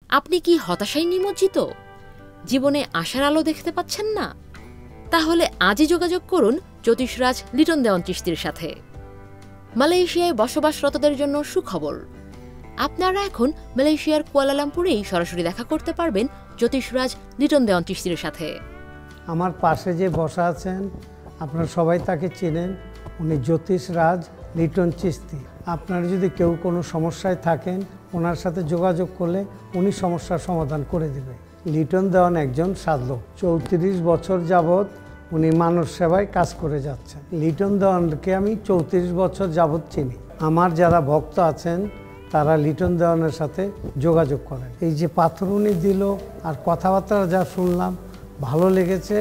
আপনি কি হতাশায় নিমজ্জিত? জীবনে আশার আলো দেখতে পাচ্ছেন না? তাহলে আজই যোগাযোগ করুন জ্যোতিষরাজ লিটন দেওয়ান চিশতির সাথে। মালয়েশিয়ায় বসবাসরতদের জন্য সুখবর, আপনারা এখন মালয়েশিয়ার কুয়ালালামপুরেই সরাসরি দেখা করতে পারবেন জ্যোতিষরাজ লিটন দেওয়ান চিশতির সাথে। আমার পাশে যে বসা আছেন আপনারা সবাই তাকে চেনেন, উনি জ্যোতিষরাজ লিটন চিশতি। আপনারা যদি কেউ কোনো সমস্যায় থাকেন ওনার সাথে যোগাযোগ করলে উনি সমস্যার সমাধান করে দেবে। লিটন দেওয়ান একজন সাধক, 34 বছর যাবৎ উনি মানুষ সেবায় কাজ করে যাচ্ছেন। লিটন দেওয়ানকে আমি 34 বছর যাবৎ চিনি। আমার যারা ভক্ত আছেন তারা লিটন দেওয়ানের সাথে যোগাযোগ করেন। এই যে পাথর উনি দিল আর কথাবার্তা যা শুনলাম ভালো লেগেছে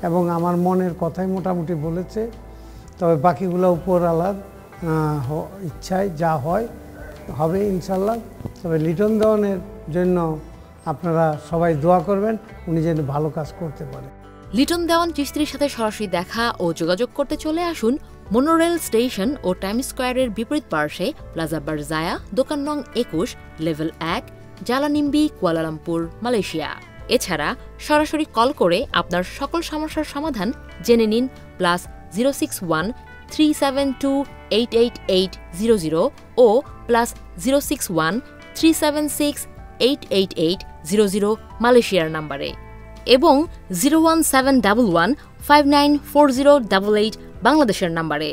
এবং আমার মনের কথাই মোটামুটি বলেছে, তবে বাকিগুলো উপরওয়ালার ইচ্ছায় যা হয় হবে ইনশাল্লাহ। তবে লিটন দেওয়ানের জন্য আপনারা সবাই দোয়া করবেন, উনি যেন ভালো কাজ করতে পারে। লিটন দেওয়ান চিশতির সাথে সরাসরি দেখা ও যোগাযোগ করতে চলে আসুন মনোরেল স্টেশন ও টাইম স্কোয়ারের বিপরীত পার্শ্বে প্লাজা বারজায়া, দোকান নং 21, লেভেল 1, জালানিম্বি, কুয়ালালামপুর, মালয়েশিয়া। এছাড়া সরাসরি কল করে আপনার সকল সমস্যার সমাধান জেনে নিন +061 372 88800 ও +061 376 88800 মালয়েশিয়ার নাম্বারে এবং 01711 594088 বাংলাদেশের নাম্বারে।